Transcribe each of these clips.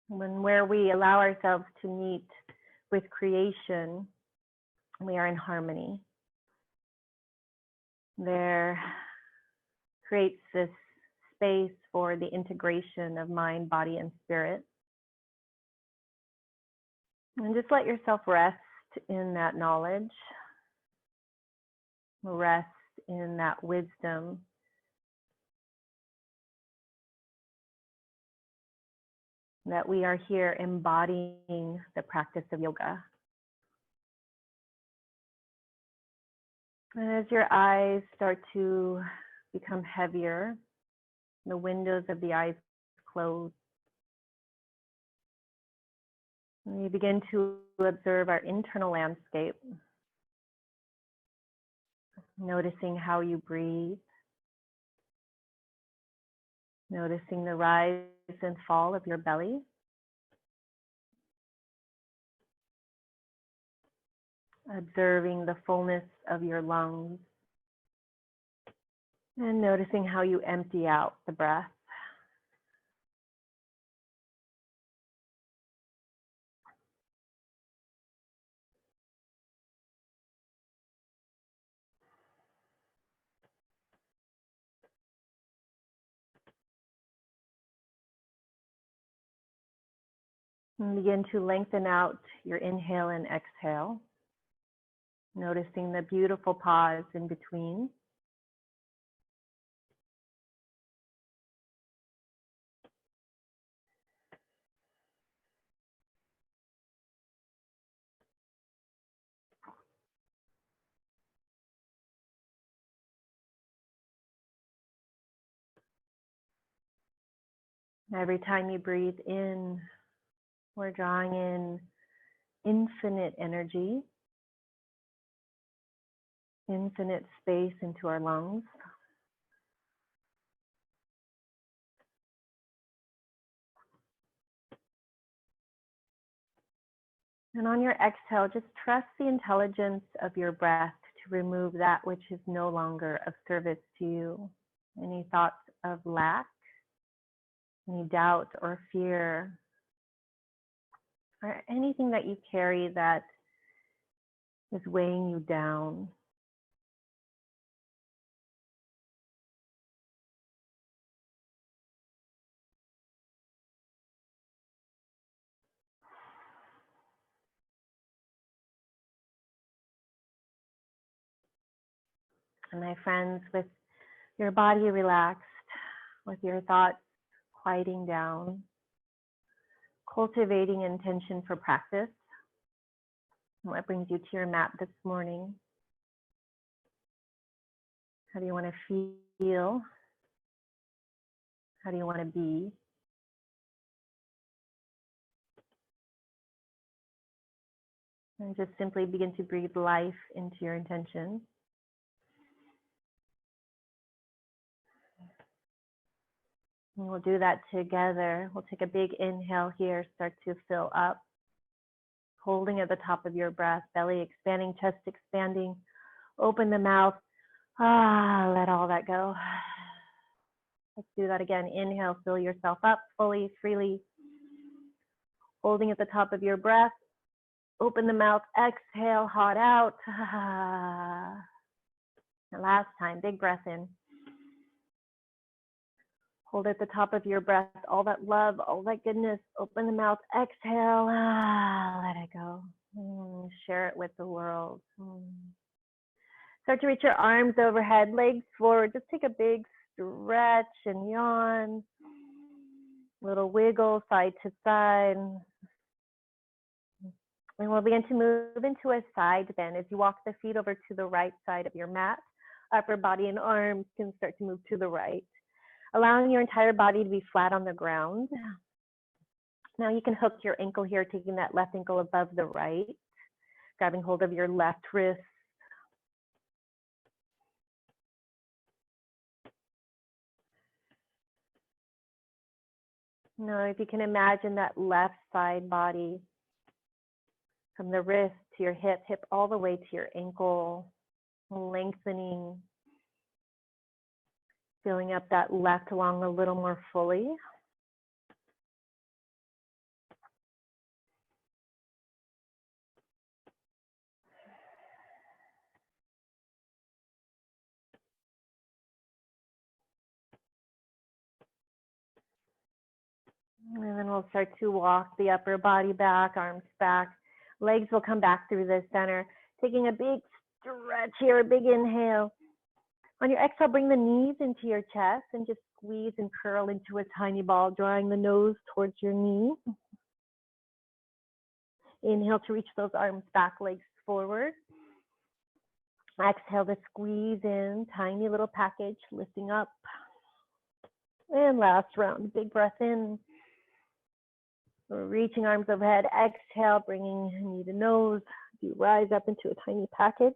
where we allow ourselves to meet with creation, we are in harmony. There creates this space for the integration of mind, body, and spirit. And just let yourself rest in that knowledge, rest in that wisdom. That we are here embodying the practice of yoga. And as your eyes start to become heavier, the windows of the eyes close, and you begin to observe our internal landscape, noticing how you breathe, noticing the rise and fall of your belly. Observing the fullness of your lungs and noticing how you empty out the breath. And begin to lengthen out your inhale and exhale, noticing the beautiful pause in between. Every time you breathe in, we're drawing in infinite energy, infinite space into our lungs. And on your exhale, just trust the intelligence of your breath to remove that which is no longer of service to you. Any thoughts of lack, any doubt or fear, or anything that you carry that is weighing you down. And my friends, with your body relaxed, with your thoughts quieting down, cultivating intention for practice, what brings you to your mat this morning? How do you want to feel? How do you want to be? And just simply begin to breathe life into your intention. And we'll do that together. We'll take a big inhale here, start to fill up. Holding at the top of your breath, belly expanding, chest expanding. Open the mouth. Let all that go. Let's do that again. Inhale, fill yourself up fully, freely. Holding at the top of your breath. Open the mouth, exhale, hot out. And last time, big breath in. Hold at the top of your breath, all that love, all that goodness. Open the mouth, exhale, let it go. Share it with the world. Start to reach your arms overhead, legs forward. Just take a big stretch and yawn. Little wiggle side to side. And we'll begin to move into a side bend as you walk the feet over to the right side of your mat. Upper body and arms can start to move to the right, allowing your entire body to be flat on the ground. Now you can hook your ankle here, taking that left ankle above the right, grabbing hold of your left wrist. Now, if you can imagine that left side body from the wrist to your hip, hip all the way to your ankle, lengthening, filling up that left lung a little more fully. And then we'll start to walk the upper body back, arms back. Legs will come back through the center. Taking a big stretch here, a big inhale. On your exhale, bring the knees into your chest and just squeeze and curl into a tiny ball, drawing the nose towards your knee. Inhale to reach those arms back, legs forward. Exhale to squeeze in, tiny little package, lifting up. And last round, big breath in. Reaching arms overhead. Exhale, bringing knee to nose. You rise up into a tiny package.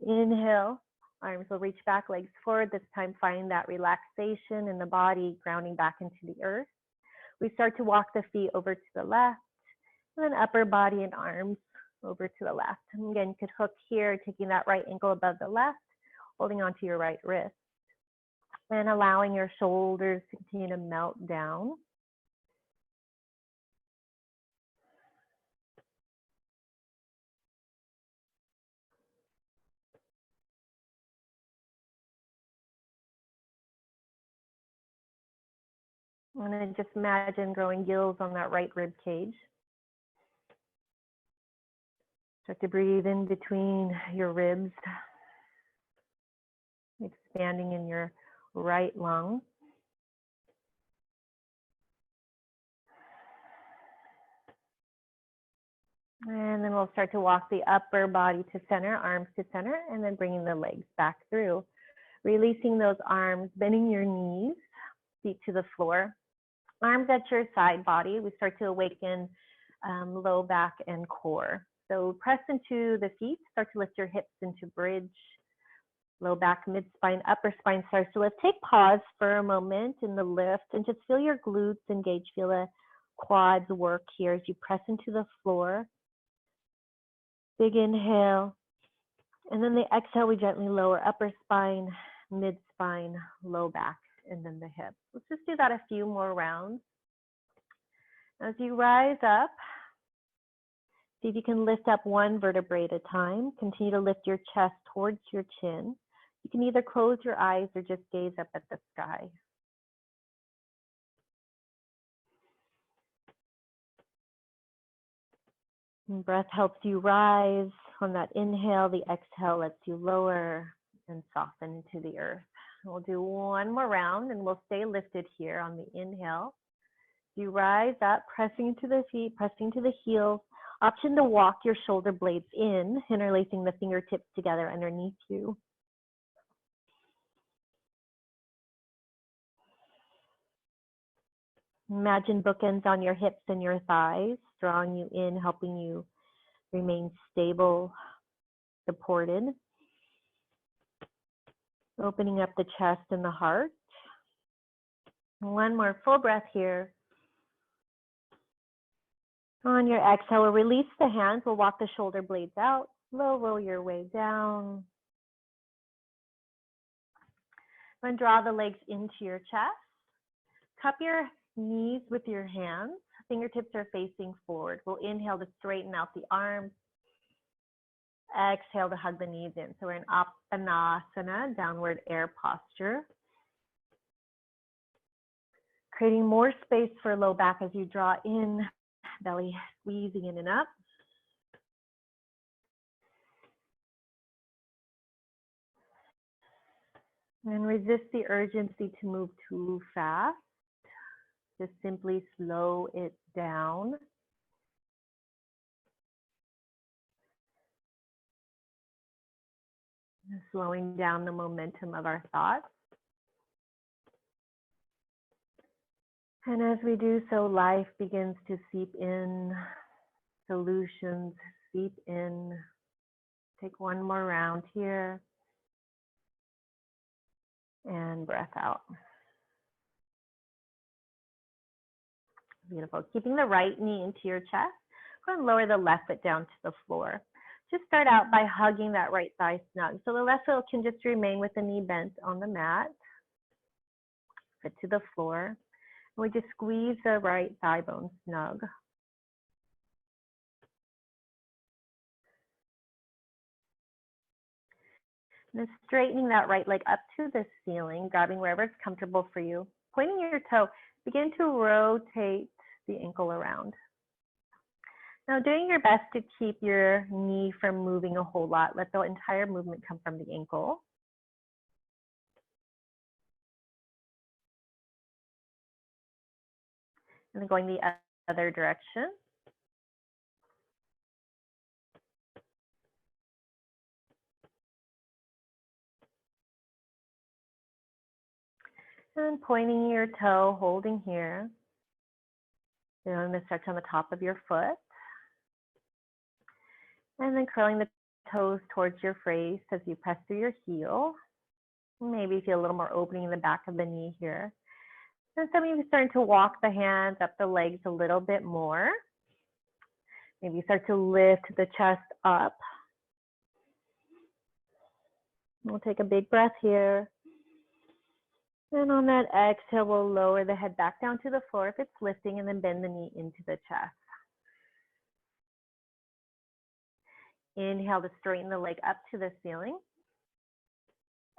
Inhale, arms will reach back, legs forward. This time find that relaxation in the body, grounding back into the earth. We start to walk the feet over to the left, and then upper body and arms over to the left. And again, you could hook here, taking that right ankle above the left, holding onto your right wrist, and allowing your shoulders to continue to melt down. And then just imagine growing gills on that right rib cage. Start to breathe in between your ribs, expanding in your right lung. And then we'll start to walk the upper body to center, arms to center, and then bringing the legs back through. Releasing those arms, bending your knees, feet to the floor. Arms at your side body. We start to awaken low back and core. So press into the feet, start to lift your hips into bridge. Low back, mid spine, upper spine starts to lift. Take pause for a moment in the lift and just feel your glutes engage. Feel the quads work here as you press into the floor. Big inhale. And then the exhale, we gently lower upper spine, mid spine, low back, and then the hips. Let's just do that a few more rounds. As you rise up, see if you can lift up one vertebrae at a time. Continue to lift your chest towards your chin. You can either close your eyes or just gaze up at the sky. And breath helps you rise. On that inhale, the exhale lets you lower and soften into the earth. We'll do one more round and we'll stay lifted here on the inhale. You rise up, pressing into the feet, pressing to the heels. Option to walk your shoulder blades in, interlacing the fingertips together underneath you. Imagine bookends on your hips and your thighs, drawing you in, helping you remain stable, supported. Opening up the chest and the heart. One more full breath here. On your exhale, we'll release the hands. We'll walk the shoulder blades out. Low roll your way down. Then draw the legs into your chest. Cup your knees with your hands. Fingertips are facing forward. We'll inhale to straighten out the arms. Exhale to hug the knees in. So we're in Uttanasana, downward air posture. Creating more space for low back as you draw in, belly squeezing in and up. And resist the urgency to move too fast. Just simply slow it down. Slowing down the momentum of our thoughts. And as we do so, life begins to seep in, solutions seep in. Take one more round here. And breath out. Beautiful. Keeping the right knee into your chest. Go ahead and lower the left foot down to the floor. Just start out by hugging that right thigh snug. So the left foot can just remain with the knee bent on the mat. Foot to the floor. And we just squeeze the right thigh bone snug. And then straightening that right leg up to the ceiling, grabbing wherever it's comfortable for you. Pointing your toe begin to rotate the ankle around. Now, doing your best to keep your knee from moving a whole lot. Let the entire movement come from the ankle. And then going the other direction. And pointing your toe, holding here. Doing the stretch on the top of your foot. And then curling the toes towards your face as you press through your heel. Maybe feel a little more opening in the back of the knee here. And some of you are starting to walk the hands up the legs a little bit more. Maybe start to lift the chest up. We'll take a big breath here. And on that exhale, we'll lower the head back down to the floor if it's lifting, and then bend the knee into the chest. Inhale to straighten the leg up to the ceiling.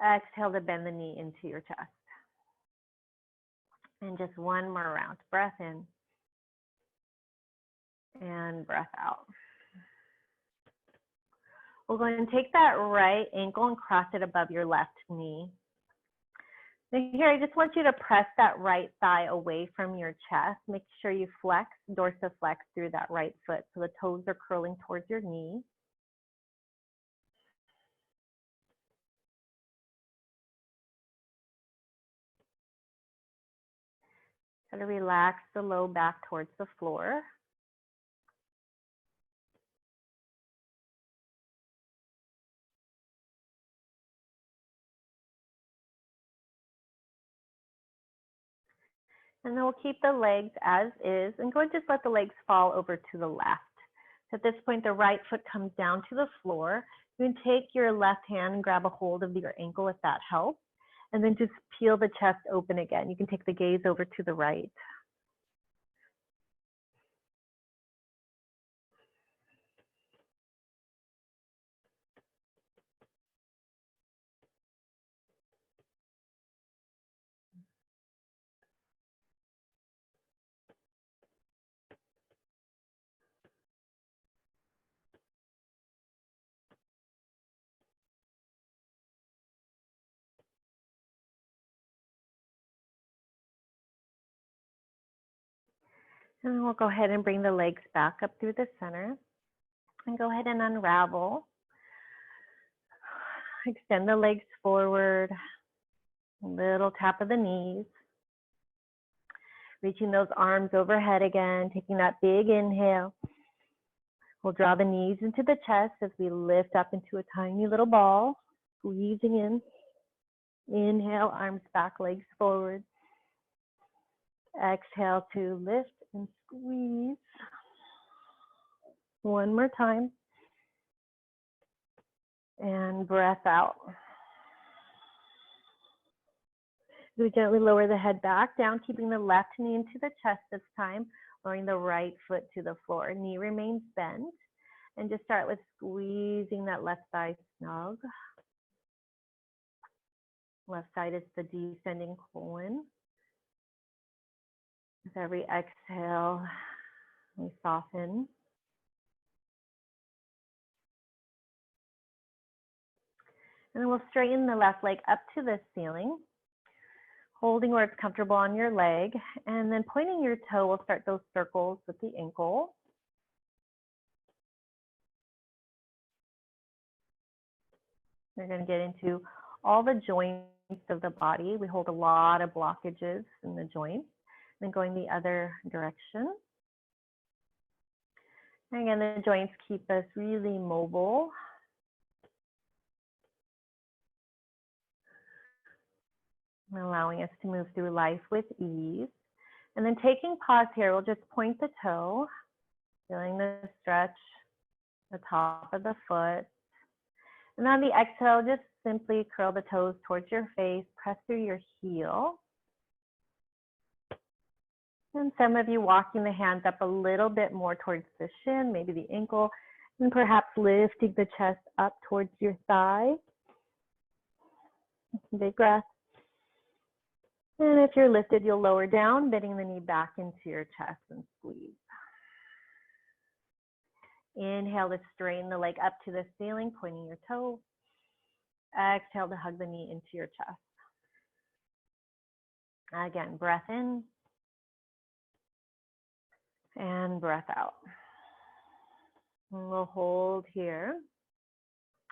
Exhale to bend the knee into your chest. And just one more round. Breath in. And breath out. We're going to take that right ankle and cross it above your left knee. Now here, I just want you to press that right thigh away from your chest. Make sure you flex, dorsiflex through that right foot so the toes are curling towards your knee. Try to relax the low back towards the floor. And then we'll keep the legs as is and go and just let the legs fall over to the left. So at this point, the right foot comes down to the floor. You can take your left hand and grab a hold of your ankle if that helps. And then just peel the chest open again. You can take the gaze over to the right. And then we'll go ahead and bring the legs back up through the center. And go ahead and unravel. Extend the legs forward. A little tap of the knees. Reaching those arms overhead again, taking that big inhale. We'll draw the knees into the chest as we lift up into a tiny little ball, squeezing in. Inhale, arms back, legs forward. Exhale to lift and squeeze. One more time. And breath out. We gently lower the head back down, keeping the left knee into the chest this time, lowering the right foot to the floor. Knee remains bent. And just start with squeezing that left thigh snug. Left side is the descending colon. With every exhale, we soften. And then we'll straighten the left leg up to the ceiling, holding where it's comfortable on your leg, and then pointing your toe, we'll start those circles with the ankle. We're going to get into all the joints of the body. We hold a lot of blockages in the joints. Then going the other direction. And again, the joints keep us really mobile. Allowing us to move through life with ease. And then taking pause here, we'll just point the toe, feeling the stretch, the top of the foot. And on the exhale, just simply curl the toes towards your face, press through your heel. And some of you walking the hands up a little bit more towards the shin, maybe the ankle, and perhaps lifting the chest up towards your thigh. Big breath. And if you're lifted, you'll lower down, bending the knee back into your chest and squeeze. Inhale to strain the leg up to the ceiling, pointing your toe. Exhale to hug the knee into your chest. Again, breath in and breath out. And we'll hold here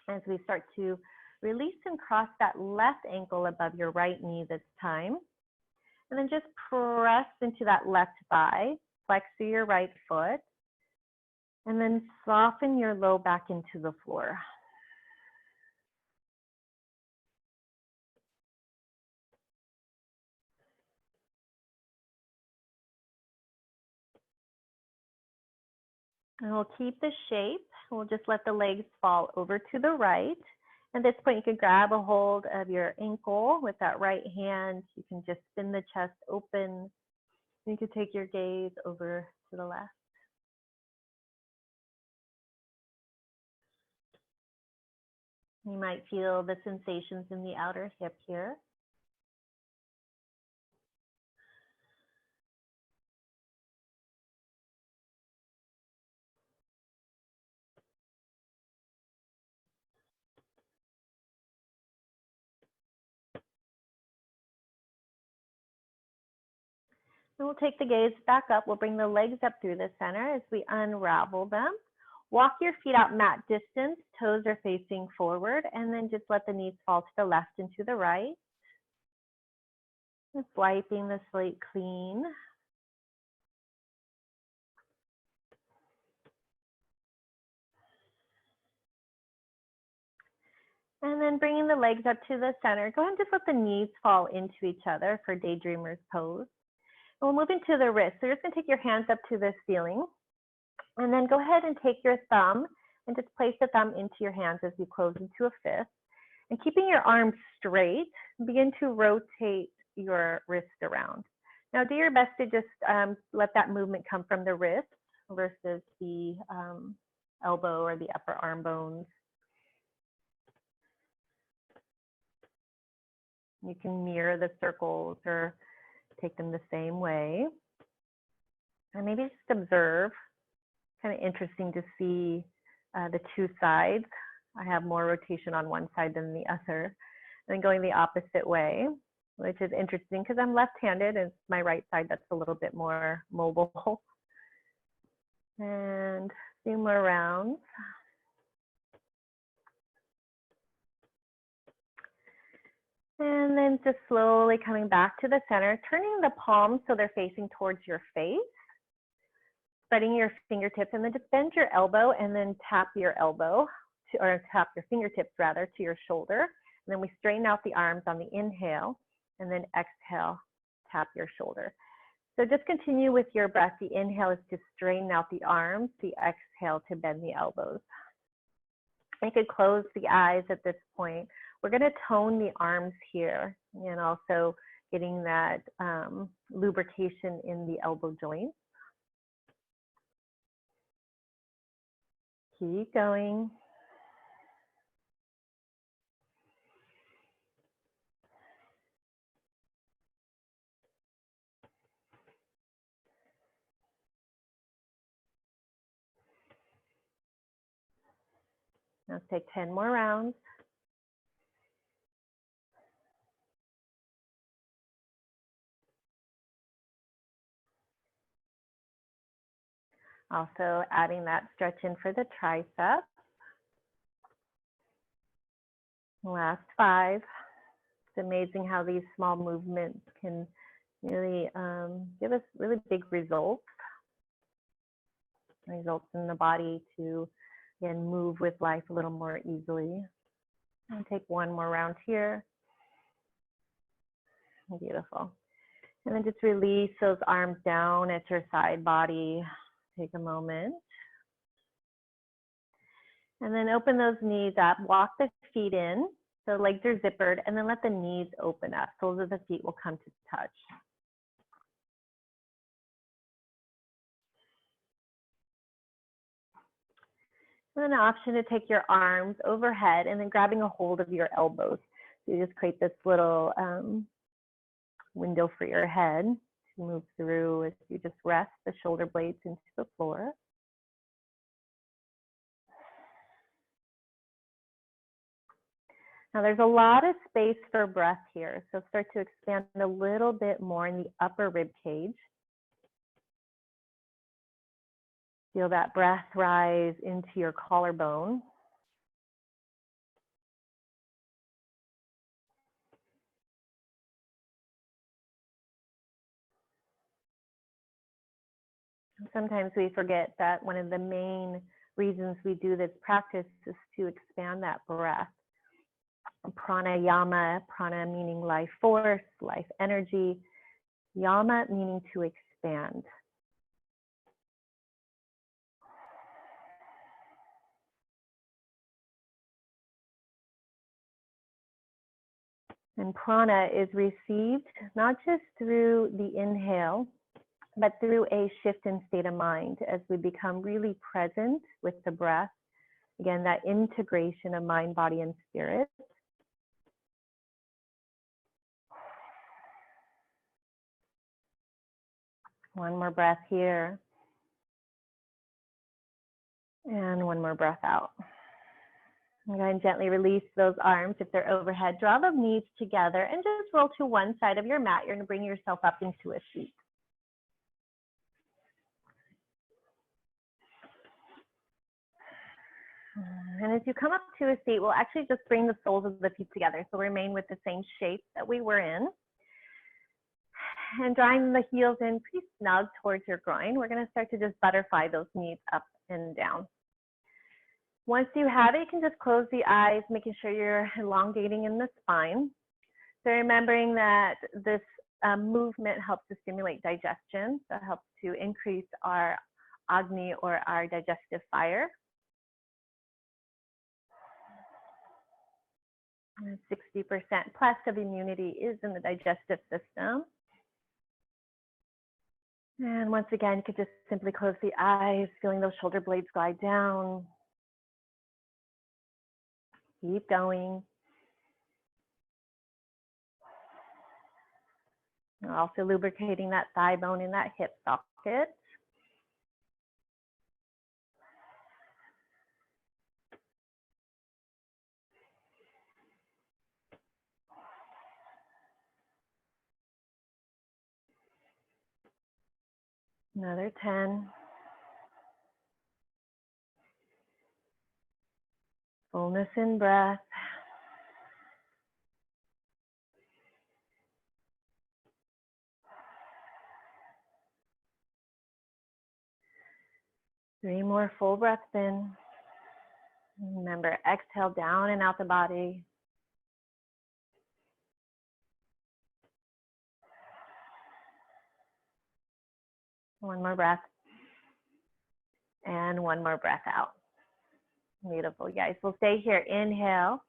as we start to release and cross that left ankle above your right knee this time. And then just press into that left thigh, flex through your right foot, and then soften your low back into the floor. And we'll keep the shape. We'll just let the legs fall over to the right. At this point, you can grab a hold of your ankle with that right hand. You can just spin the chest open. You can take your gaze over to the left. You might feel the sensations in the outer hip here. And we'll take the gaze back up. We'll bring the legs up through the center as we unravel them. Walk your feet out mat distance, toes are facing forward, and then just let the knees fall to the left and to the right. Just wiping the slate clean. And then bringing the legs up to the center. Go ahead and just let the knees fall into each other for Daydreamer's pose. And we'll move into the wrist. So you're just going to take your hands up to the ceiling. And then go ahead and take your thumb and just place the thumb into your hands as you close into a fist. And keeping your arms straight, begin to rotate your wrist around. Now do your best to just let that movement come from the wrist versus the elbow or the upper arm bones. You can mirror the circles or take them the same way. And maybe just observe. Kind of interesting to see the two sides. I have more rotation on one side than the other. And then going the opposite way, which is interesting because I'm left-handed and it's my right side that's a little bit more mobile. And a few more rounds. And then just slowly coming back to the center, turning the palms so they're facing towards your face, spreading your fingertips, and then just bend your elbow and then tap your elbow, or tap your fingertips rather, to your shoulder. And then we straighten out the arms on the inhale, and then exhale, tap your shoulder. So just continue with your breath. The inhale is to straighten out the arms, the exhale to bend the elbows. You could close the eyes at this point. We're going to tone the arms here and also getting that lubrication in the elbow joints. Keep going. Let's take 10 more rounds. Also adding that stretch in for the tricep. Last 5. It's amazing how these small movements can really give us really big results in the body to, again, move with life a little more easily. I'll take one more round here. Beautiful. And then just release those arms down at your side body. Take a moment. And then open those knees up, walk the feet in, so legs are zippered, and then let the knees open up. Soles of the feet will come to touch. And then an option to take your arms overhead and then grabbing a hold of your elbows. So you just create this little window for your head to move through as you just rest the shoulder blades into the floor. Now there's a lot of space for breath here, so start to expand a little bit more in the upper rib cage. Feel that breath rise into your collarbone. Sometimes we forget that one of the main reasons we do this practice is to expand that breath. Pranayama, prana meaning life force, life energy, yama meaning to expand. And prana is received not just through the inhale, but through a shift in state of mind as we become really present with the breath. Again, that integration of mind, body, and spirit. One more breath here. And one more breath out. Go ahead and gently release those arms if they're overhead. Draw the knees together and just roll to one side of your mat. You're going to bring yourself up into a seat. And as you come up to a seat, we'll actually just bring the soles of the feet together. So remain with the same shape that we were in. And drawing the heels in pretty snug towards your groin, we're going to start to just butterfly those knees up and down. Once you have it, you can just close the eyes, making sure you're elongating in the spine. So remembering that this movement helps to stimulate digestion. So it helps to increase our Agni or our digestive fire. 60% plus of immunity is in the digestive system. And once again, you could just simply close the eyes, feeling those shoulder blades glide down. Keep going. And also lubricating that thigh bone in that hip socket. Another 10. Fullness in breath. Three more full breaths in. Remember, exhale down and out the body. One more breath. And one more breath out. Beautiful, guys. We'll stay here. Inhale.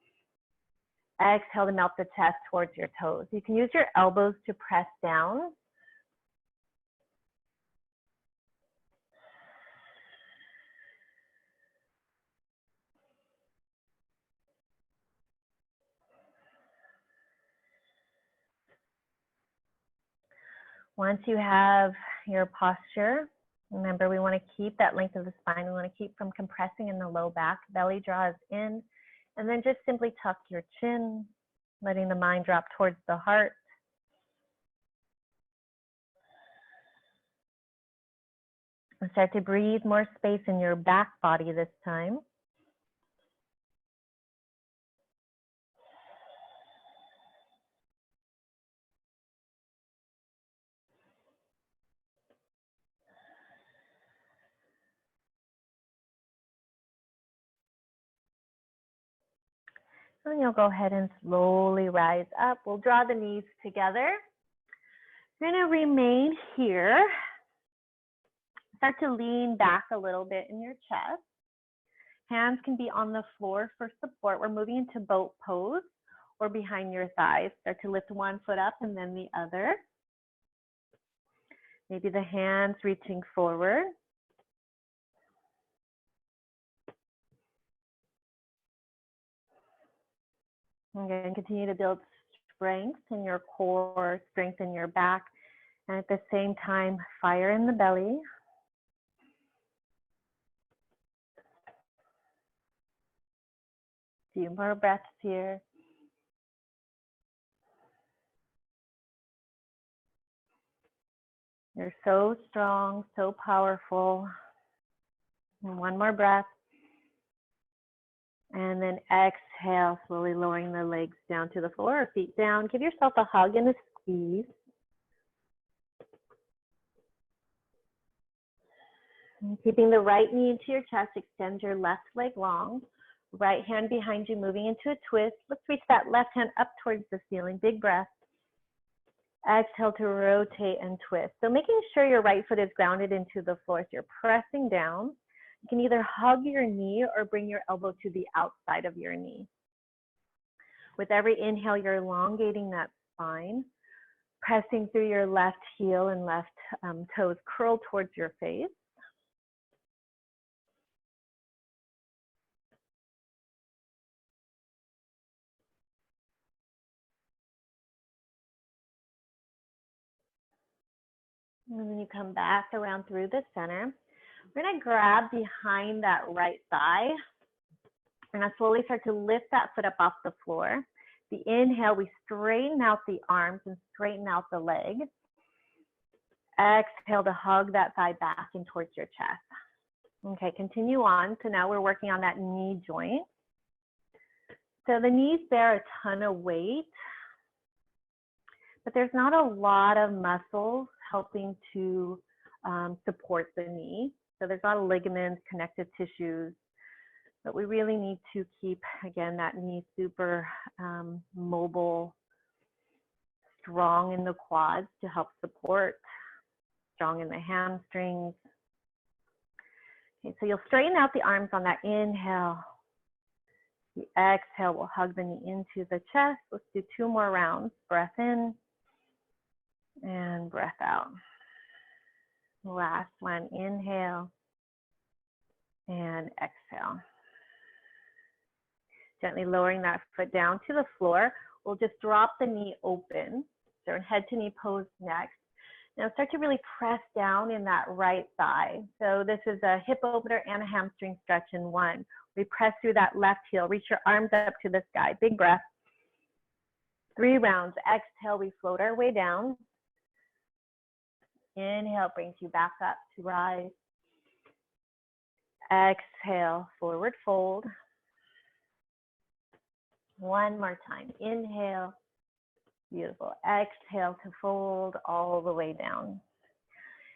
Exhale to melt the chest towards your toes. You can use your elbows to press down. Once you have your posture, remember we want to keep that length of the spine. We want to keep from compressing in the low back. Belly draws in. And then just simply tuck your chin, letting the mind drop towards the heart. And start to breathe more space in your back body this time. And you'll go ahead and slowly rise up. We'll draw the knees together. You're going to remain here. Start to lean back a little bit in your chest. Hands can be on the floor for support. We're moving into boat pose or behind your thighs. Start to lift one foot up and then the other. Maybe the hands reaching forward. Again, continue to build strength in your core, strength in your back, and at the same time, fire in the belly. A few more breaths here. You're so strong, so powerful. And one more breath. And then exhale, slowly lowering the legs down to the floor or feet down. Give yourself a hug and a squeeze. And keeping the right knee into your chest, extend your left leg long. Right hand behind you, moving into a twist. Let's reach that left hand up towards the ceiling. Big breath. Exhale to rotate and twist. So making sure your right foot is grounded into the floor. So you're pressing down. You can either hug your knee or bring your elbow to the outside of your knee. With every inhale, you're elongating that spine, pressing through your left heel and left toes curl towards your face. And then you come back around through the center. We're gonna grab behind that right thigh. We're gonna slowly start to lift that foot up off the floor. The inhale, we straighten out the arms and straighten out the leg. Exhale to hug that thigh back in towards your chest. Okay, continue on. So now we're working on that knee joint. So the knees bear a ton of weight, but there's not a lot of muscles helping to support the knee. So there's not ligaments, connective tissues, but we really need to keep, again, that knee super mobile, strong in the quads to help support, strong in the hamstrings. Okay, so you'll straighten out the arms on that inhale. The exhale will hug the knee into the chest. Let's do 2 more rounds. Breath in and breath out. Last one, inhale and exhale. Gently lowering that foot down to the floor. We'll just drop the knee open. So head to knee pose next. Now start to really press down in that right thigh. So this is a hip opener and a hamstring stretch in one. We press through that left heel. Reach your arms up to the sky. Big breath. 3 rounds. Exhale, we float our way down. Inhale brings you back up to rise. Exhale, forward fold. One more time. Inhale. Beautiful. Exhale to fold all the way down.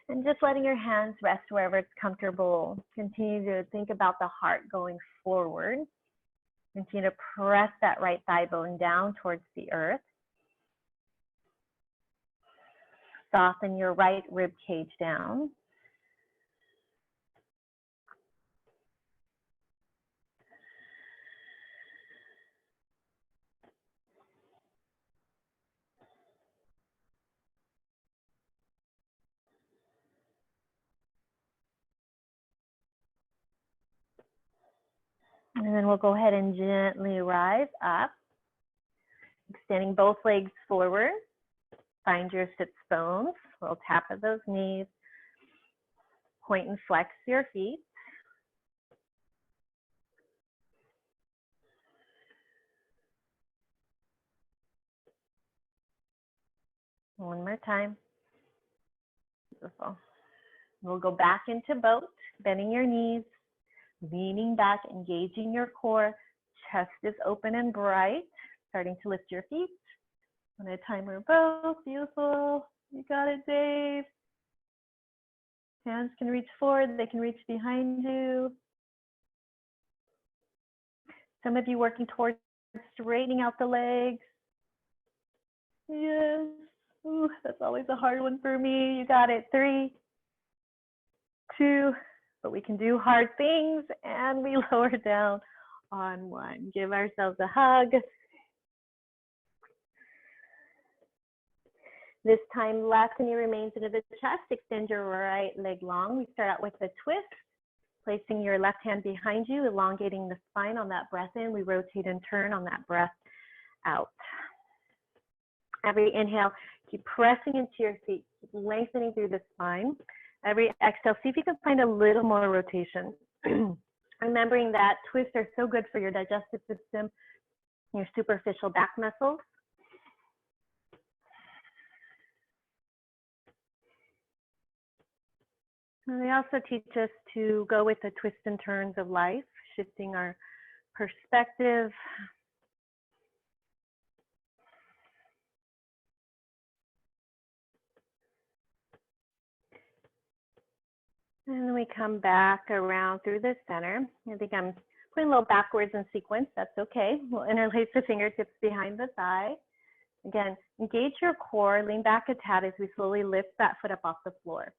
And just letting your hands rest wherever it's comfortable. Continue to think about the heart going forward. Continue to press that right thigh bone down towards the earth. Soften your right rib cage down. And then we'll go ahead and gently rise up, extending both legs forward. Find your sits bones. We'll tap at those knees. Point and flex your feet. One more time. Beautiful. We'll go back into boat, bending your knees, leaning back, engaging your core. Chest is open and bright. Starting to lift your feet. On a timer both. Beautiful. You got it, Dave. Hands can reach forward. They can reach behind you. Some of you working towards straightening out the legs. Yes. Ooh, that's always a hard one for me. You got it. 3, 2, but we can do hard things, and we lower down on 1. Give ourselves a hug. This time, left knee remains into the chest. Extend your right leg long. We start out with a twist, placing your left hand behind you, elongating the spine on that breath in. We rotate and turn on that breath out. Every inhale, keep pressing into your feet, keep lengthening through the spine. Every exhale, see if you can find a little more rotation. Remembering that twists are so good for your digestive system, your superficial back muscles. And they also teach us to go with the twists and turns of life, shifting our perspective. And then we come back around through the center. I think I'm putting a little backwards in sequence. That's okay. We'll interlace the fingertips behind the thigh. Again, engage your core, lean back a tad as we slowly lift that foot up off the floor.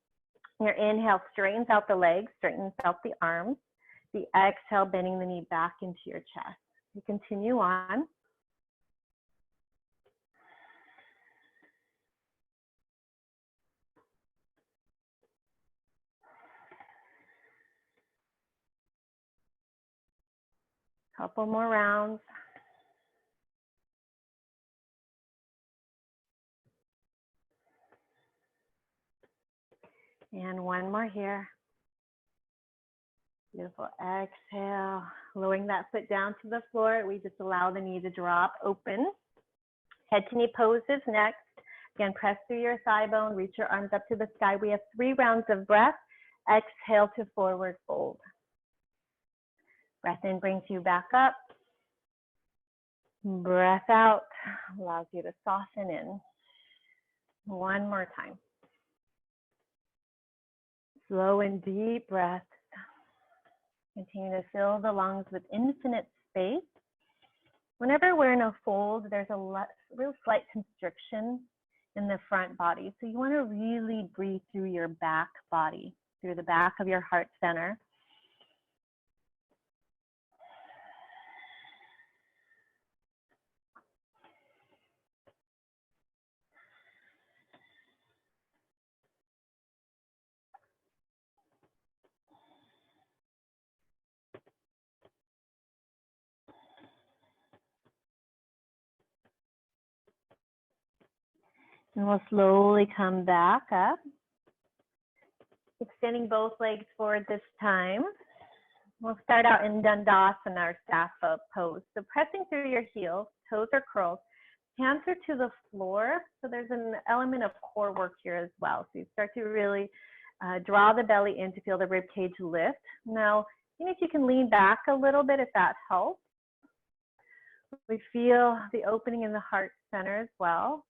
Your inhale straightens out the legs, straightens out the arms. The exhale, bending the knee back into your chest. You continue on. Couple more rounds. And one more here. Beautiful. Exhale, lowering that foot down to the floor. We just allow the knee to drop open. Head to knee poses next. Again, press through your thigh bone, reach your arms up to the sky. We have 3 rounds of breath. Exhale to forward fold. Breath in brings you back up. Breath out allows you to soften in. One more time. Slow and deep breaths. Continue to fill the lungs with infinite space. Whenever we're in a fold, there's a real slight constriction in the front body. So you want to really breathe through your back body, through the back of your heart center. And we'll slowly come back up. Extending both legs forward this time. We'll start out in Dandasana, our staff pose. So pressing through your heels, toes are curled, hands are to the floor. So there's an element of core work here as well. So you start to really draw the belly in to feel the rib cage lift. Now, even if you can lean back a little bit, if that helps. We feel the opening in the heart center as well.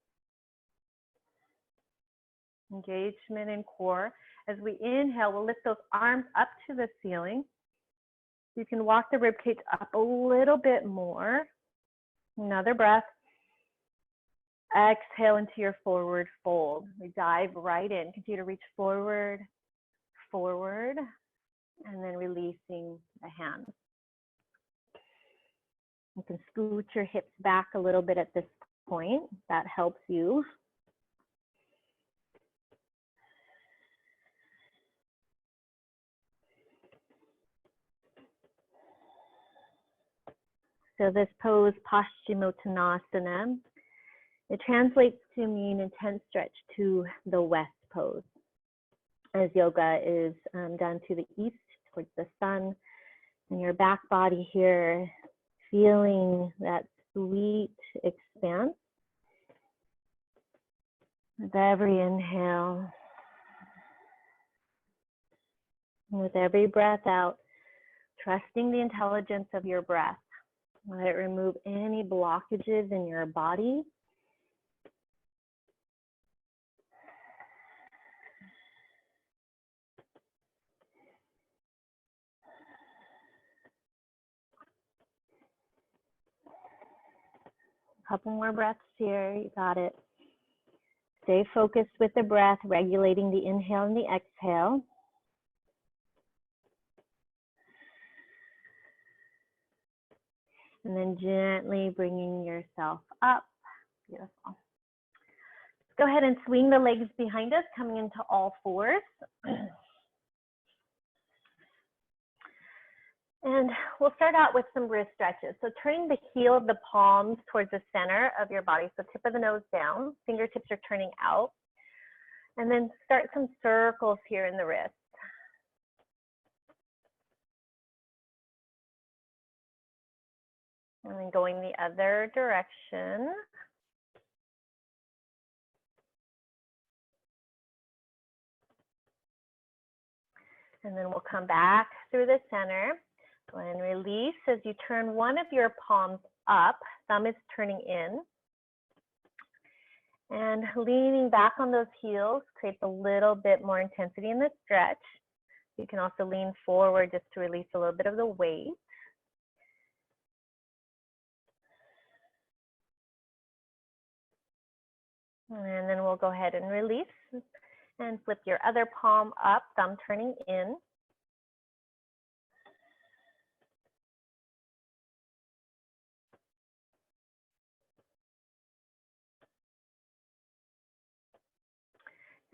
Engagement in core. As we inhale, we'll lift those arms up to the ceiling. You can walk the rib cage up a little bit more. Another breath. Exhale into your forward fold. We dive right in. Continue to reach forward, forward, and then releasing the hands. You can scoot your hips back a little bit at this point. That helps you. So this pose, Paschimottanasana, it translates to mean intense stretch to the west pose, as yoga is done to the east, towards the sun. And your back body here, feeling that sweet expanse with every inhale. And with every breath out, trusting the intelligence of your breath. Let it remove any blockages in your body. A couple more breaths here, you got it. Stay focused with the breath, regulating the inhale and the exhale. And then gently bringing yourself up. Beautiful. Let's go ahead and swing the legs behind us, coming into all fours. And we'll start out with some wrist stretches. So turning the heel of the palms towards the center of your body. So tip of the nose down, fingertips are turning out. And then start some circles here in the wrist. And then going the other direction. And then we'll come back through the center. Go ahead and release as you turn one of your palms up. Thumb is turning in. And leaning back on those heels creates a little bit more intensity in the stretch. You can also lean forward just to release a little bit of the weight. And then we'll go ahead and release and flip your other palm up, thumb turning in.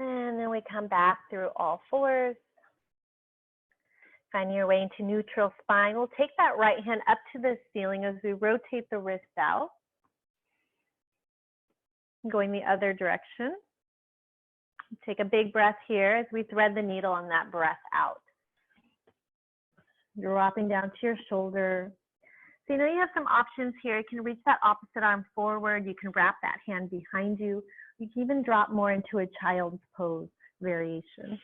And then we come back through all fours. Find your way into neutral spine. We'll take that right hand up to the ceiling as we rotate the wrist out. Going the other direction. Take a big breath here as we thread the needle on that breath out. Dropping down to your shoulder. So you know you have some options here. You can reach that opposite arm forward. You can wrap that hand behind you. You can even drop more into a child's pose variation.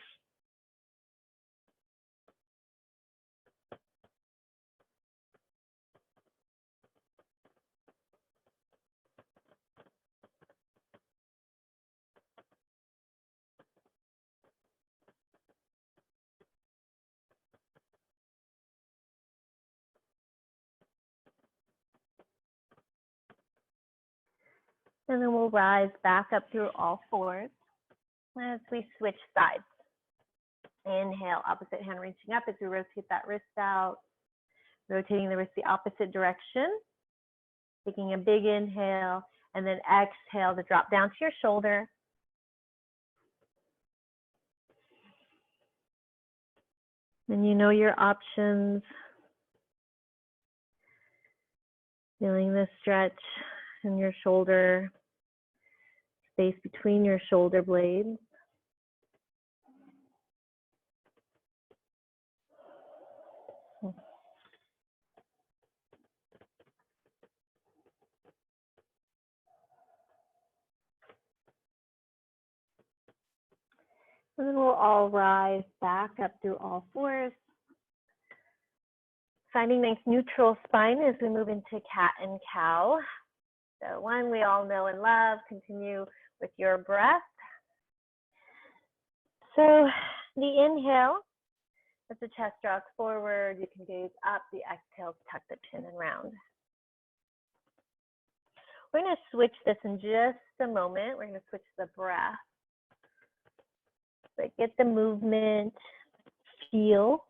And then we'll rise back up through all fours as we switch sides. Inhale, opposite hand reaching up as we rotate that wrist out. Rotating the wrist the opposite direction. Taking a big inhale and then exhale to drop down to your shoulder. And you know your options. Feeling the stretch in your shoulder, space between your shoulder blades. And then we'll all rise back up through all fours. Finding nice neutral spine as we move into cat and cow. So one we all know and love. Continue with your breath. So the inhale, as the chest rocks forward, you can gaze up. The exhale, tuck the chin and round. We're going to switch this in just a moment. We're going to switch the breath. But get the movement, feel.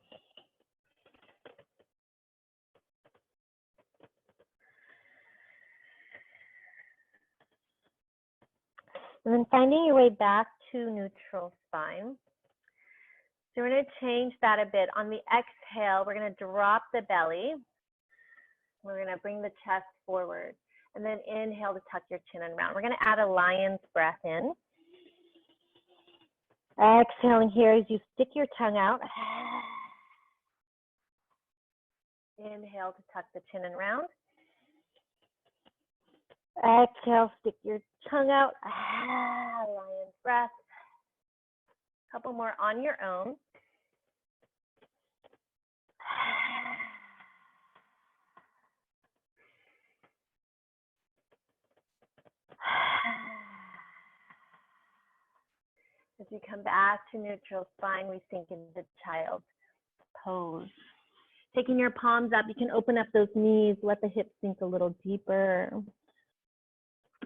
And then finding your way back to neutral spine. So we're going to change that a bit. On the exhale, we're going to drop the belly. We're going to bring the chest forward. And then inhale to tuck your chin and round. We're going to add a lion's breath in. Exhaling here as you stick your tongue out. Inhale to tuck the chin and round. Exhale, stick your tongue out. Lion's breath. A couple more on your own. As we come back to neutral spine, we sink into child's pose. Taking your palms up, you can open up those knees, let the hips sink a little deeper.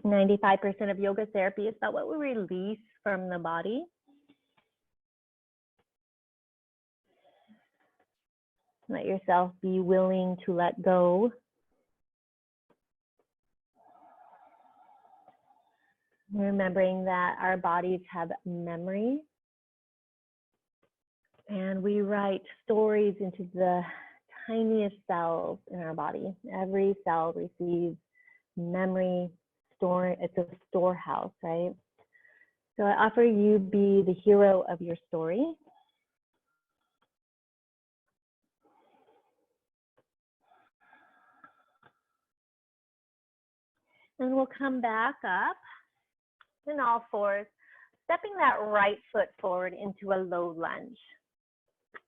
95% of yoga therapy is about what we release from the body. Let yourself be willing to let go. Remembering that our bodies have memory. And we write stories into the tiniest cells in our body. Every cell receives memory, it's a storehouse, right? So I offer you be the hero of your story. And we'll come back up in all fours, stepping that right foot forward into a low lunge.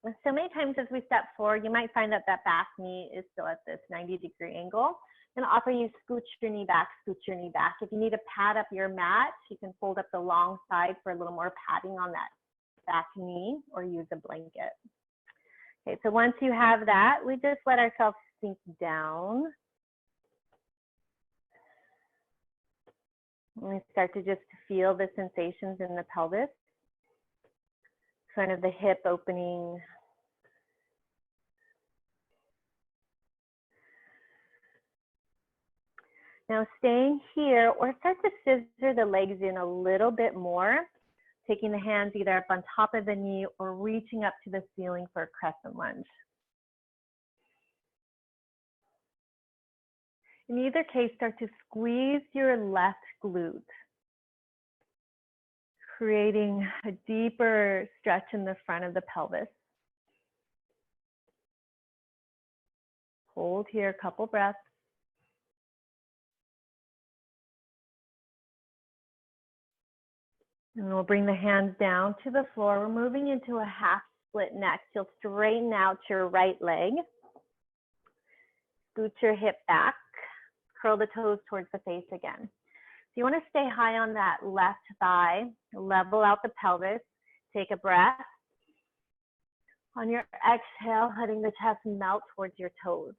And so many times as we step forward, you might find that that back knee is still at this 90-degree angle. I'm gonna offer you scooch your knee back, scooch your knee back. If you need to pad up your mat, you can fold up the long side for a little more padding on that back knee, or use a blanket. Okay, so once you have that, we just let ourselves sink down. And we start to just feel the sensations in the pelvis, kind of the hip opening. Now staying here, or start to scissor the legs in a little bit more, taking the hands either up on top of the knee or reaching up to the ceiling for a crescent lunge. In either case, start to squeeze your left glute, creating a deeper stretch in the front of the pelvis. Hold here a couple breaths. And we'll bring the hands down to the floor. We're moving into a half split next. You'll straighten out your right leg. Scoot your hip back. Curl the toes towards the face again. So you want to stay high on that left thigh. Level out the pelvis. Take a breath. On your exhale, letting the chest melt towards your toes.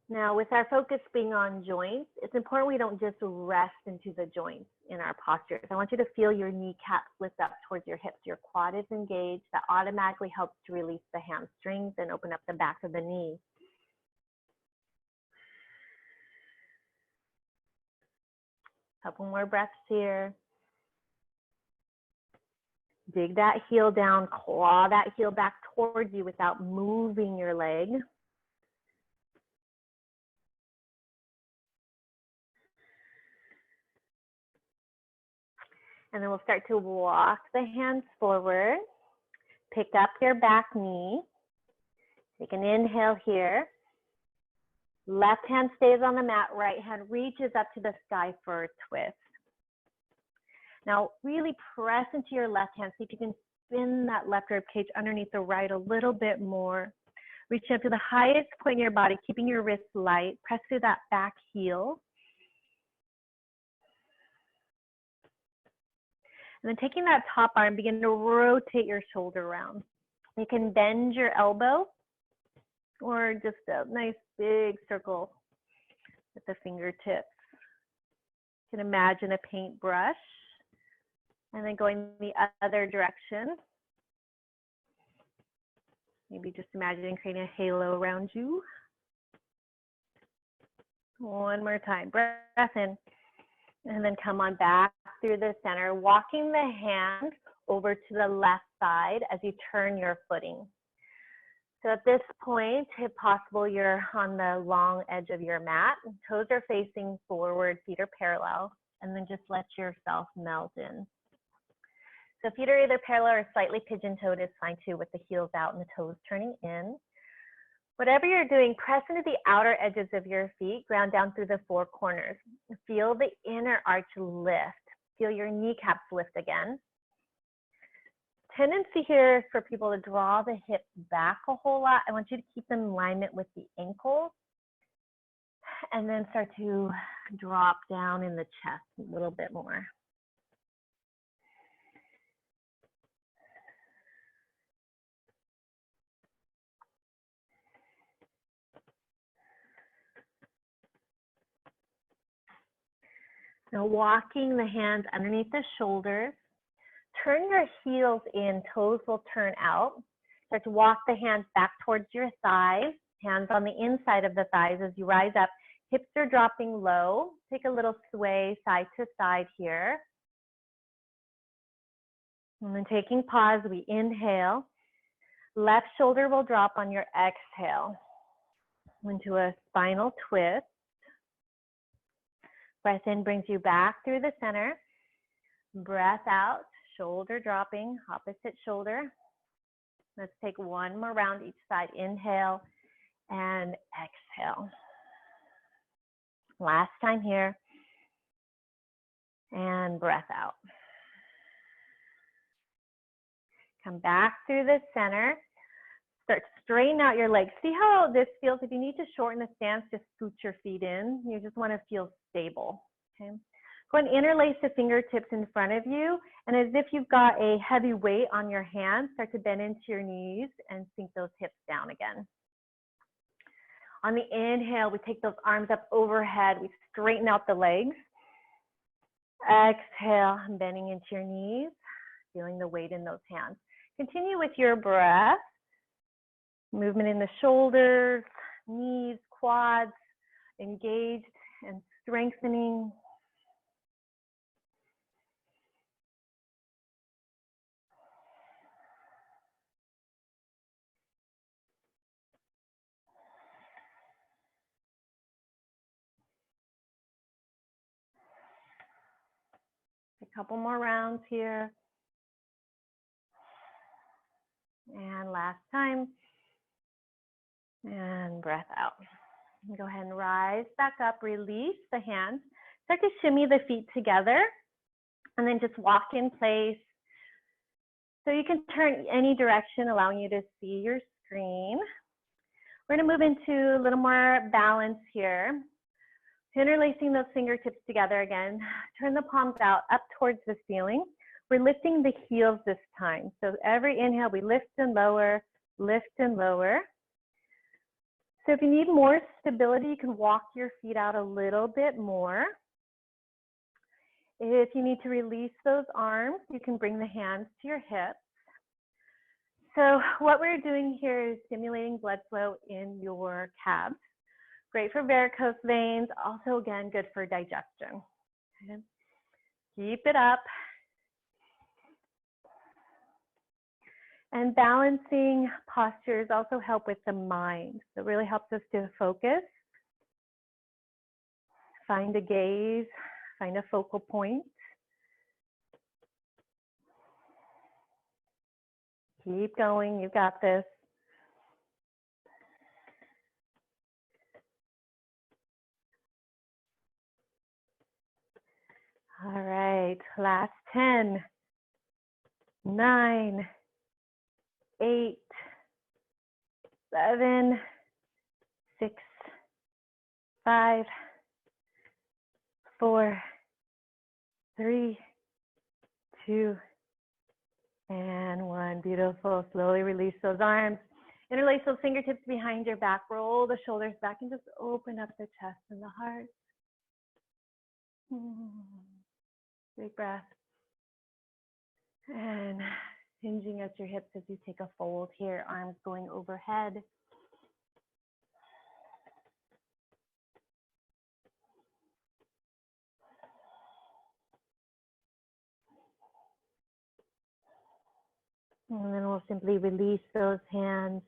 Now, with our focus being on joints, it's important we don't just rest into the joints in our postures. I want you to feel your kneecap lift up towards your hips. Your quad is engaged. That automatically helps to release the hamstrings and open up the back of the knee. Couple more breaths here. Dig that heel down, claw that heel back towards you without moving your leg. And then we'll start to walk the hands forward. Pick up your back knee. Take an inhale here. Left hand stays on the mat, right hand reaches up to the sky for a twist. Now really press into your left hand. See if you can spin that left rib cage underneath the right a little bit more. Reach up to the highest point in your body, keeping your wrists light. Press through that back heel. And then taking that top arm, begin to rotate your shoulder around. You can bend your elbow or just a nice big circle with the fingertips. You can imagine a paintbrush and then going the other direction. Maybe just imagining creating a halo around you. One more time, breath in. And then come on back through the center, walking the hand over to the left side as you turn your footing. So at this point, if possible, you're on the long edge of your mat. Toes are facing forward, feet are parallel, and then just let yourself melt in. So feet are either parallel or slightly pigeon-toed is fine too, with the heels out and the toes turning in. Whatever you're doing, press into the outer edges of your feet, ground down through the four corners. Feel the inner arch lift. Feel your kneecaps lift again. Tendency here is for people to draw the hips back a whole lot. I want you to keep them in alignment with the ankles. And then start to drop down in the chest a little bit more. Now walking the hands underneath the shoulders, turn your heels in, toes will turn out. Start to walk the hands back towards your thighs, hands on the inside of the thighs as you rise up. Hips are dropping low. Take a little sway side to side here. And then taking pause, we inhale. Left shoulder will drop on your exhale into a spinal twist. Breath in brings you back through the center. Breath out, shoulder dropping, opposite shoulder. Let's take one more round each side. Inhale and exhale. Last time here. And breath out. Come back through the center. Start to straighten out your legs. See how this feels? If you need to shorten the stance, just scoot your feet in. You just want to feel stable. Okay. Go and interlace the fingertips in front of you. And as if you've got a heavy weight on your hands, start to bend into your knees and sink those hips down again. On the inhale, we take those arms up overhead. We straighten out the legs. Exhale, bending into your knees, feeling the weight in those hands. Continue with your breath. Movement in the shoulders, knees, quads, engaged and strengthening. A couple more rounds here. And last time. And breath out. Go ahead and rise back up, release the hands. Start to shimmy the feet together and then just walk in place. So you can turn any direction, allowing you to see your screen. We're gonna move into a little more balance here. Interlacing those fingertips together again. Turn the palms out up towards the ceiling. We're lifting the heels this time. So every inhale, we lift and lower, lift and lower. So if you need more stability, you can walk your feet out a little bit more. If you need to release those arms, you can bring the hands to your hips. So what we're doing here is stimulating blood flow in your calves. Great for varicose veins, also again, good for digestion. Okay. Keep it up. And balancing postures also help with the mind. So it really helps us to focus, find a gaze, find a focal point. Keep going, you got this. All right, last 10, 9, 8, 7, 6, 5, 4, 3, 2, and 1. Beautiful. Slowly release those arms. Interlace those fingertips behind your back. Roll the shoulders back and just open up the chest and the heart. Big breath. And hinging at your hips as you take a fold here, arms going overhead. And then we'll simply release those hands.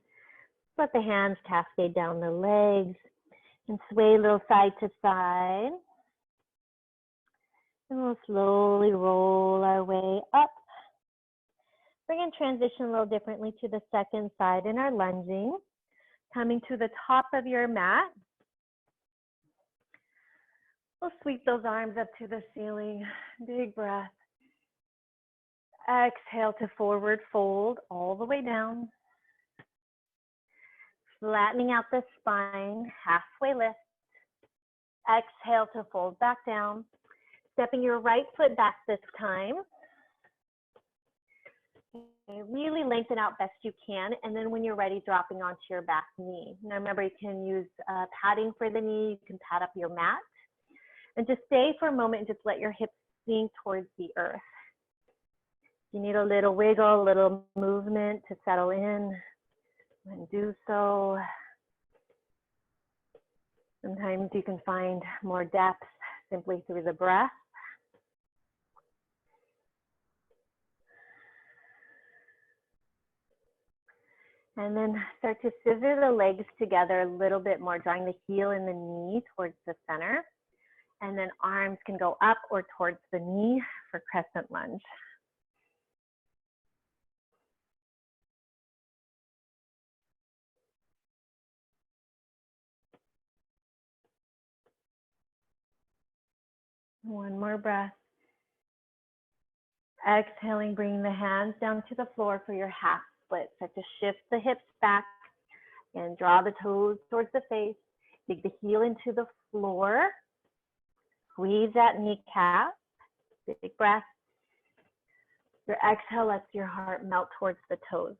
Let the hands cascade down the legs and sway a little side to side. And we'll slowly roll our way up. We're going to transition a little differently to the second side in our lunging. Coming to the top of your mat. We'll sweep those arms up to the ceiling. Big breath. Exhale to forward fold all the way down. Flattening out the spine, halfway lift. Exhale to fold back down. Stepping your right foot back this time. Okay, really lengthen out best you can, and then when you're ready, dropping onto your back knee. Now remember, you can use padding for the knee, you can pad up your mat. And just stay for a moment and just let your hips sink towards the earth. You need a little wiggle, a little movement to settle in, and do so. Sometimes you can find more depth simply through the breath. And then start to scissor the legs together a little bit more, drawing the heel and the knee towards the center. And then arms can go up or towards the knee for crescent lunge. One more breath. Exhaling, bringing the hands down to the floor for your half split. Start to shift the hips back and draw the toes towards the face. Dig the heel into the floor. Squeeze that kneecap. Big breath. Your exhale lets your heart melt towards the toes.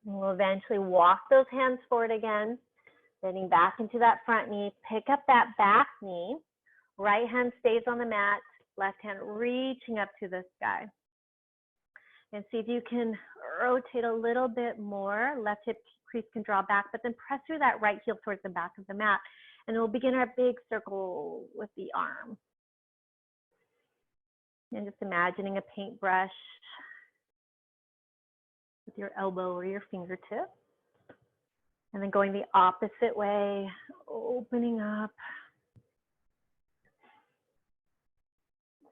And we'll eventually walk those hands forward again, bending back into that front knee. Pick up that back knee. Right hand stays on the mat, left hand reaching up to the sky. And see if you can rotate a little bit more. Left hip crease can draw back, but then press through that right heel towards the back of the mat. And we'll begin our big circle with the arm. And just imagining a paintbrush with your elbow or your fingertip. And then going the opposite way, opening up.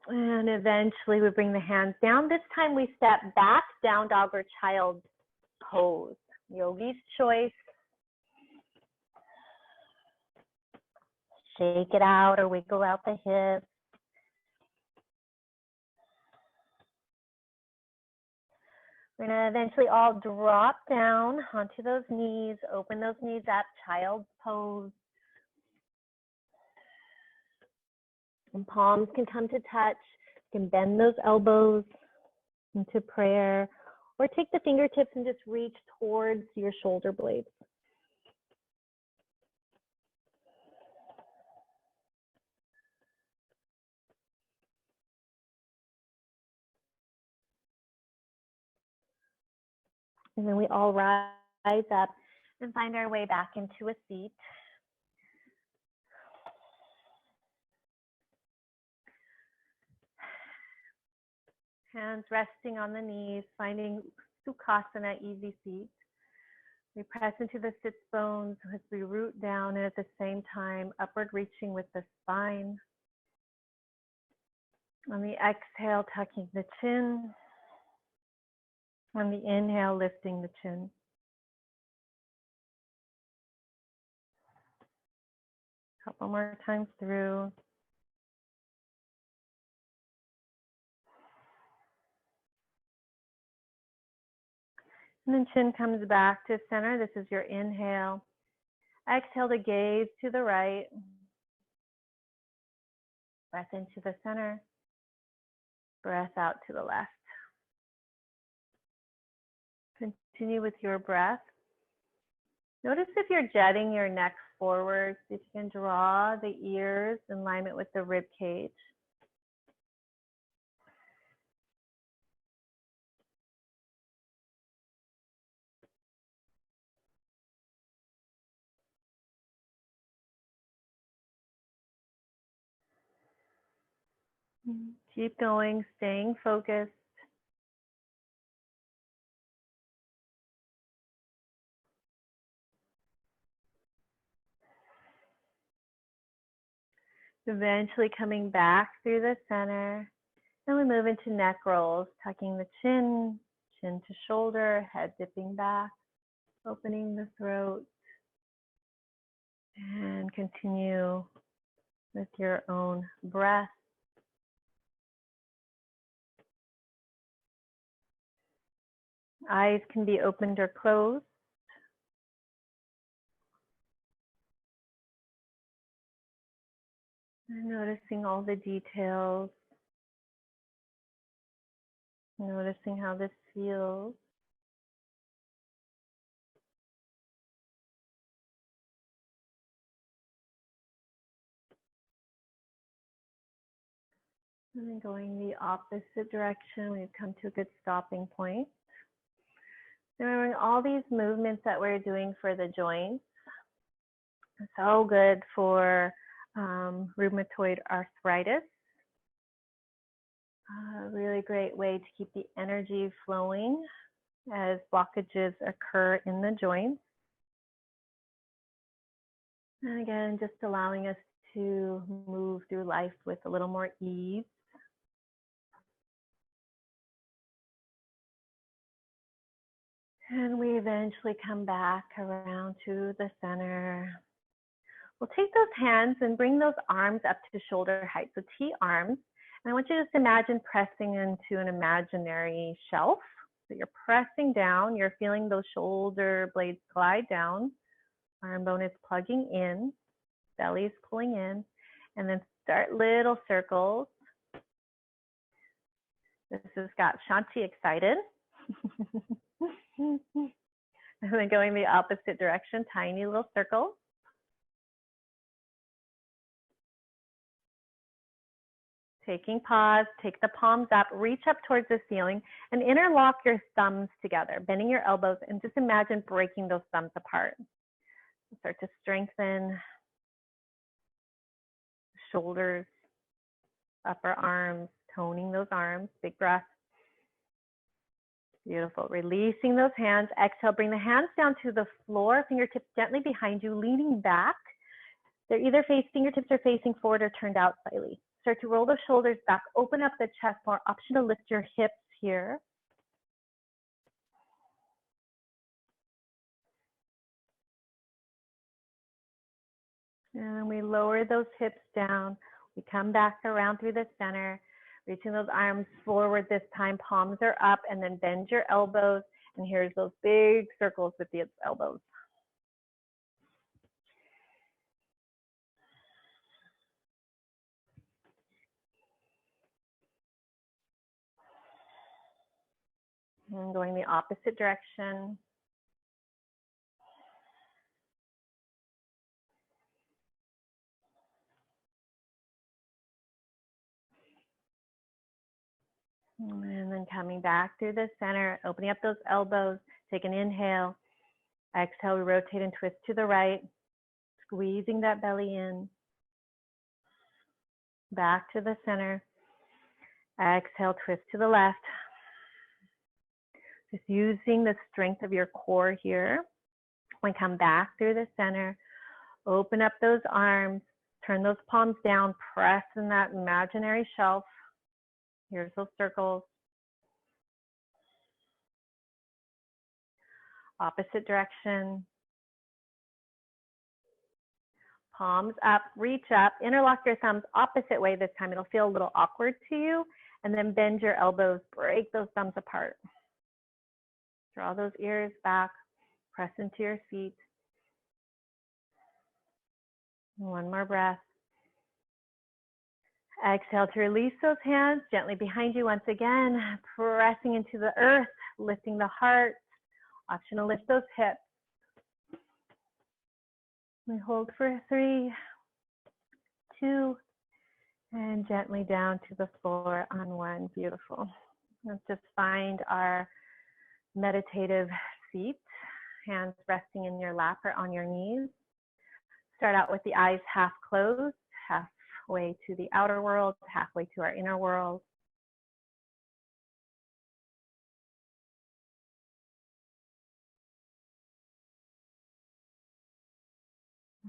And eventually we bring the hands down. This time we step back, down dog or child pose. Yogi's choice. Shake it out or wiggle out the hips. We're going to eventually all drop down onto those knees, open those knees up, child's pose. And palms can come to touch. You can bend those elbows into prayer, or take the fingertips and just reach towards your shoulder blades. And then we all rise up and find our way back into a seat. Hands resting on the knees, finding Sukhasana, easy seat. We press into the sits bones as we root down, and at the same time, upward reaching with the spine. On the exhale, tucking the chin. On the inhale, lifting the chin. A couple more times through. And then chin comes back to center. This is your inhale. Exhale to gaze to the right. Breath into the center. Breath out to the left. Continue with your breath. Notice if you're jetting your neck forward, if you can draw the ears in alignment with the rib cage. Keep going, staying focused. Eventually coming back through the center. Then we move into neck rolls, tucking the chin, chin to shoulder, head dipping back, opening the throat. And continue with your own breath. Eyes can be opened or closed. And noticing all the details, noticing how this feels. And then going the opposite direction, we've come to a good stopping point. Remembering all these movements that we're doing for the joints. So good for rheumatoid arthritis. A really great way to keep the energy flowing as blockages occur in the joints. And again, just allowing us to move through life with a little more ease. And we eventually come back around to the center. We'll take those hands and bring those arms up to shoulder height. So T arms. And I want you to just imagine pressing into an imaginary shelf. So you're pressing down, you're feeling those shoulder blades glide down. Arm bone is plugging in, belly's pulling in, and then start little circles. This has got Shanti excited. And then going the opposite direction, tiny little circles. Taking pause, take the palms up, reach up towards the ceiling, and interlock your thumbs together, bending your elbows, and just imagine breaking those thumbs apart. Start to strengthen shoulders, upper arms, toning those arms, big breath. Beautiful. Releasing those hands. Exhale, bring the hands down to the floor, fingertips gently behind you, leaning back. They're either fingertips are facing forward or turned out slightly. Start to roll the shoulders back, open up the chest more, option to lift your hips here. And we lower those hips down. We come back around through the center, reaching those arms forward this time, palms are up, and then bend your elbows. And here's those big circles with the elbows. And going the opposite direction. And then coming back through the center, opening up those elbows, take an inhale. Exhale, we rotate and twist to the right, squeezing that belly in. Back to the center. Exhale, twist to the left. Just using the strength of your core here. We come back through the center, open up those arms, turn those palms down, press in that imaginary shelf. Here's those circles. Opposite direction. Palms up, reach up, interlock your thumbs opposite way this time. It'll feel a little awkward to you. And then bend your elbows, break those thumbs apart. Draw those ears back, press into your feet. One more breath. Exhale to release those hands gently behind you once again, pressing into the earth, lifting the heart. Option to lift those hips. We hold for 3, 2, and gently down to the floor on 1. Beautiful. Let's just find our meditative seat, hands resting in your lap or on your knees. Start out with the eyes half closed, halfway to the outer world, halfway to our inner world.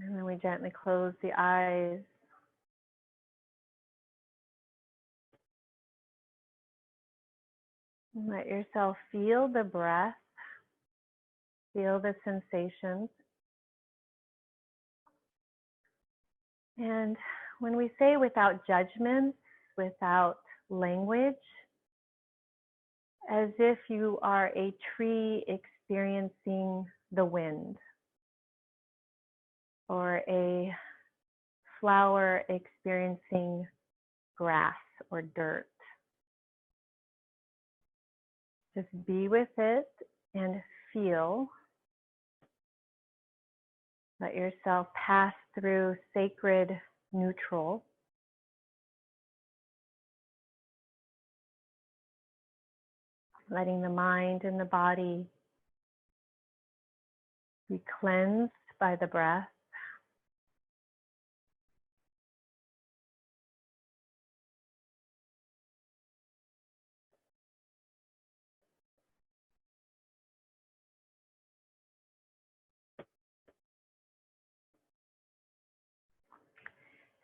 And then we gently close the eyes. And let yourself feel the breath, feel the sensations. And when we say without judgment, without language, as if you are a tree experiencing the wind, or a flower experiencing grass or dirt. Just be with it and feel. Let yourself pass through sacred neutral. Letting the mind and the body be cleansed by the breath.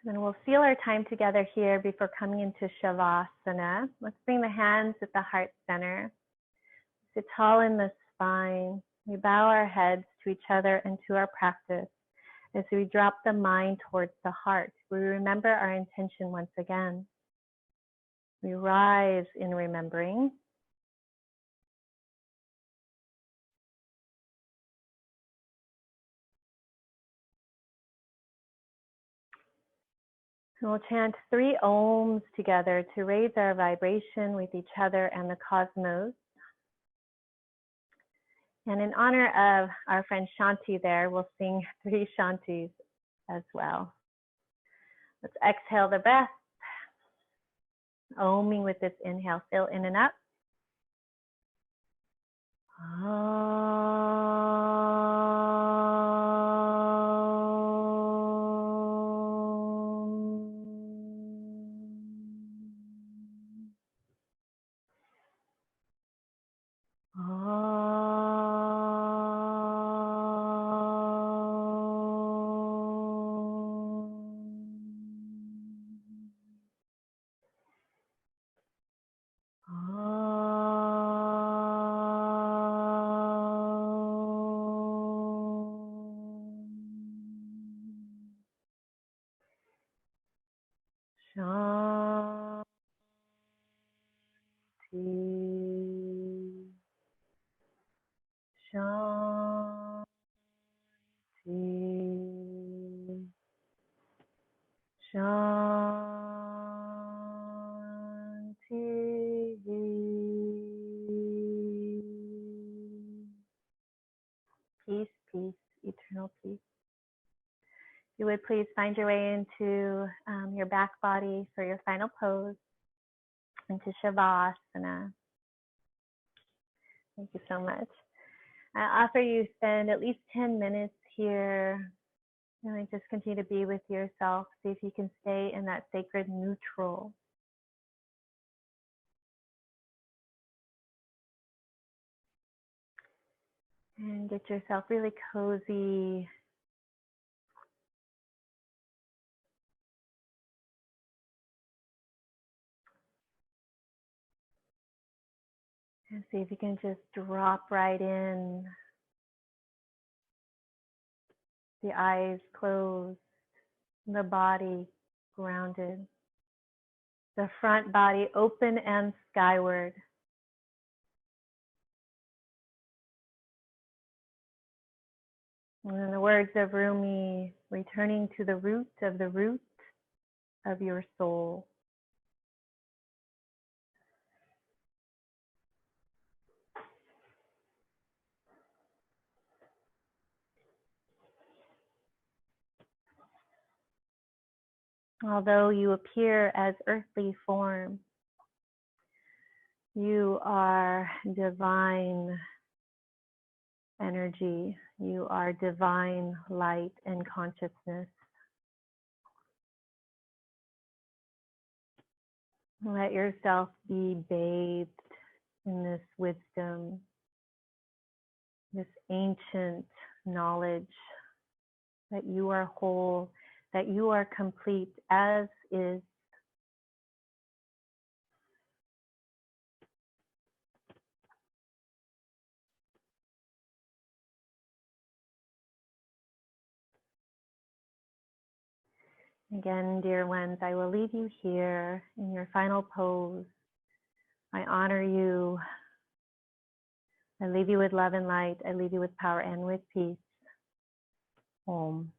And then we'll seal our time together here before coming into Shavasana. Let's bring the hands at the heart center. Sit tall in the spine. We bow our heads to each other and to our practice as we drop the mind towards the heart. We remember our intention once again. We rise in remembering. And we'll chant 3 ohms together to raise our vibration with each other and the cosmos. And in honor of our friend Shanti there, we'll sing 3 Shantis as well. Let's exhale the breath. Oming with this inhale, fill in and up. Peace, peace, eternal peace. If you would please find your way into your back body for your final pose, into Shavasana. Thank you so much. I offer you spend at least 10 minutes here. Really just continue to be with yourself. See if you can stay in that sacred neutral. And get yourself really cozy. And see if you can just drop right in. The eyes closed, the body grounded. The front body open and skyward. And in the words of Rumi, returning to the root of your soul. Although you appear as earthly form, you are divine energy. You are divine light and consciousness. Let yourself be bathed in this wisdom, this ancient knowledge that you are whole, that you are complete as is. Again, dear ones, I will leave you here in your final pose. I honor you. I leave you with love and light. I leave you with power and with peace. Om.